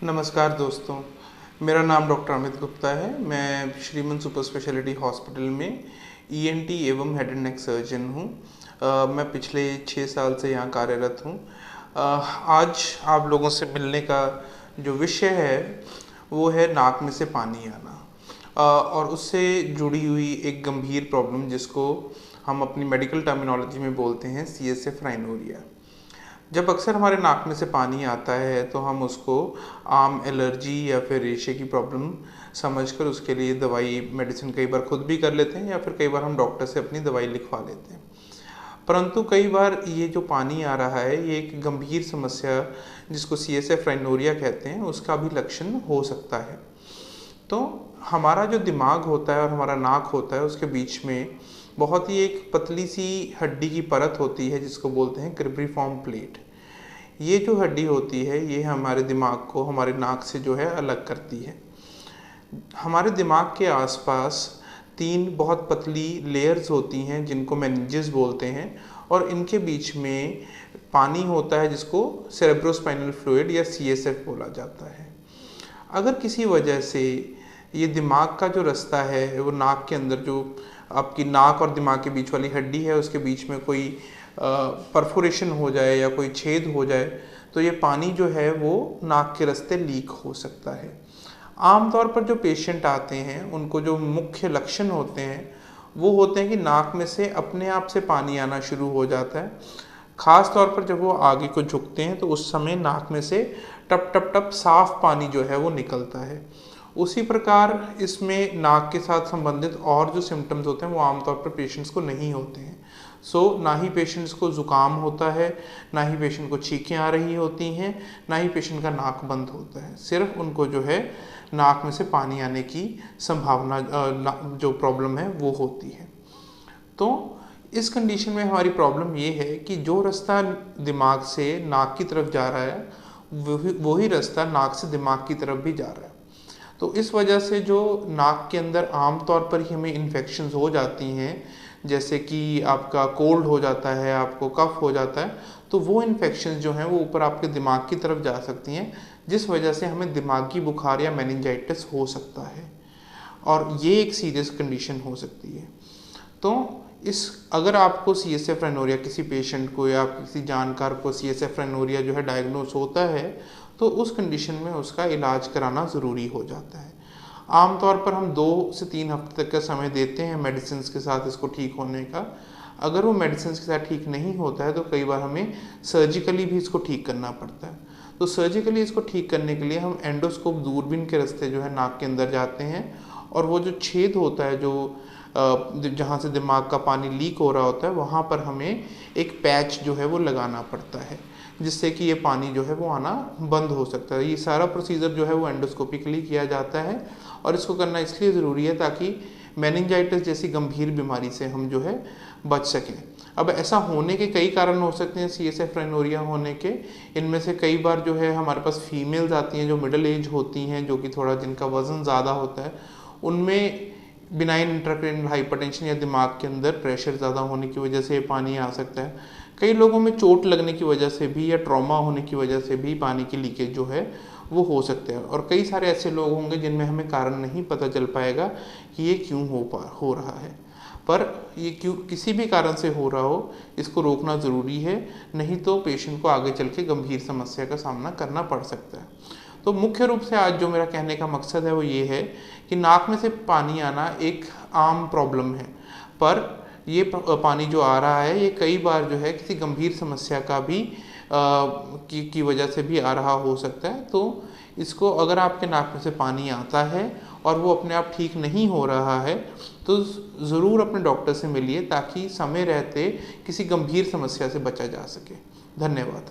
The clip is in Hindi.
नमस्कार दोस्तों, मेरा नाम डॉक्टर अमित गुप्ता है। मैं श्रीमन सुपर स्पेशलिटी हॉस्पिटल में ईएनटी एवं हेड एंड नेक सर्जन हूँ। मैं पिछले 6 साल से यहाँ कार्यरत हूँ। आज आप लोगों से मिलने का जो विषय है वो है नाक में से पानी आना और उससे जुड़ी हुई एक गंभीर प्रॉब्लम जिसको हम अपनी मेडिकल टर्मिनोलॉजी में बोलते हैं CSF राइनोरिया। जब अक्सर हमारे नाक में से पानी आता है तो हम उसको आम एलर्जी या फिर रेशे की प्रॉब्लम समझकर उसके लिए दवाई मेडिसिन कई बार खुद भी कर लेते हैं या फिर कई बार हम डॉक्टर से अपनी दवाई लिखवा लेते हैं। परंतु कई बार ये जो पानी आ रहा है ये एक गंभीर समस्या जिसको CSF राइनोरिया कहते हैं उसका भी लक्षण हो सकता है। तो हमारा जो दिमाग होता है और हमारा नाक होता है उसके बीच में बहुत ही एक पतली सी हड्डी की परत होती है जिसको बोलते हैं क्रिब्रिफॉर्म प्लेट। ये जो हड्डी होती है ये हमारे दिमाग को हमारे नाक से जो है अलग करती है। हमारे दिमाग के आसपास 3 बहुत पतली लेयर्स होती हैं जिनको मेनिंजेस बोलते हैं और इनके बीच में पानी होता है जिसको सेरेब्रोस्पाइनल फ्लूइड या CSF बोला जाता है। अगर किसी वजह से ये दिमाग का जो रास्ता है वो नाक के अंदर जो आपकी नाक और दिमाग के बीच वाली हड्डी है उसके बीच में कोई परफोरेशन हो जाए या कोई छेद हो जाए तो ये पानी जो है वो नाक के रास्ते लीक हो सकता है। आमतौर पर जो पेशेंट आते हैं उनको जो मुख्य लक्षण होते हैं वो होते हैं कि नाक में से अपने आप से पानी आना शुरू हो जाता है। ख़ास तौर पर जब वो आगे को झुकते हैं तो उस समय नाक में से टप टप टप साफ पानी जो है वो निकलता है। उसी प्रकार इसमें नाक के साथ संबंधित और जो सिम्टम्स होते हैं वो आमतौर पर पेशेंट्स को नहीं होते हैं। ना ही पेशेंट्स को ज़ुकाम होता है, ना ही पेशेंट को छींकें आ रही होती हैं, ना ही पेशेंट का नाक बंद होता है। सिर्फ उनको जो है नाक में से पानी आने की संभावना जो प्रॉब्लम है वो होती है। तो इस कंडीशन में हमारी प्रॉब्लम ये है कि जो रास्ता दिमाग से नाक की तरफ जा रहा है वही रास्ता नाक से दिमाग की तरफ भी जा रहा है। तो इस वजह से जो नाक के अंदर आम तौर पर ही हमें इन्फेक्शंस हो जाती हैं, जैसे कि आपका कोल्ड हो जाता है, आपको कफ हो जाता है, तो वो इन्फेक्शंस जो हैं वो ऊपर आपके दिमाग की तरफ जा सकती हैं जिस वजह से हमें दिमागी बुखार या मेनिंजाइटिस हो सकता है और ये एक सीरियस कंडीशन हो सकती है। तो अगर आपको CSF राइनोरिया किसी पेशेंट को या किसी जानकार को CSF राइनोरिया जो है डायग्नोस होता है तो उस कंडीशन में उसका इलाज कराना ज़रूरी हो जाता है। आमतौर पर हम 2 से 3 हफ्ते तक का समय देते हैं मेडिसिन के साथ इसको ठीक होने का। अगर वो मेडिसिन के साथ ठीक नहीं होता है तो कई बार हमें सर्जिकली भी इसको ठीक करना पड़ता है। तो सर्जिकली इसको ठीक करने के लिए हम एंडोस्कोप दूरबीन के रास्ते जो है नाक के अंदर जाते हैं और वो जो छेद होता है जो जहाँ से दिमाग का पानी लीक हो रहा होता है वहाँ पर हमें एक पैच जो है वो लगाना पड़ता है जिससे कि ये पानी जो है वो आना बंद हो सकता है। ये सारा प्रोसीजर जो है वो एंडोस्कोपिकली किया जाता है और इसको करना इसलिए ज़रूरी है ताकि मेनिंजाइटिस जैसी गंभीर बीमारी से हम जो है बच सकें। अब ऐसा होने के कई कारण हो सकते हैं CSF राइनोरिया होने के। इनमें से कई बार जो है हमारे पास फीमेल्स आती हैं जो मिडिल एज होती हैं, जो कि थोड़ा जिनका वज़न ज़्यादा होता है, उनमें बिनाइन इंट्राक्रैनियल हाइपरटेंशन या दिमाग के अंदर प्रेशर ज़्यादा होने की वजह से ये पानी आ सकता है। कई लोगों में चोट लगने की वजह से भी या ट्रॉमा होने की वजह से भी पानी की लीकेज जो है वो हो सकते हैं और कई सारे ऐसे लोग होंगे जिनमें हमें कारण नहीं पता चल पाएगा कि ये क्यों हो रहा है। पर ये क्यों किसी भी कारण से हो रहा हो इसको रोकना ज़रूरी है, नहीं तो पेशेंट को आगे चल के गंभीर समस्या का सामना करना पड़ सकता है। तो मुख्य रूप से आज जो मेरा कहने का मकसद है वो ये है कि नाक में से पानी आना एक आम प्रॉब्लम है, पर ये पानी जो आ रहा है ये कई बार जो है किसी गंभीर समस्या का भी की वजह से भी आ रहा हो सकता है। तो इसको अगर आपके नाक में से पानी आता है और वो अपने आप ठीक नहीं हो रहा है तो ज़रूर अपने डॉक्टर से मिलिए ताकि समय रहते किसी गंभीर समस्या से बचा जा सके। धन्यवाद।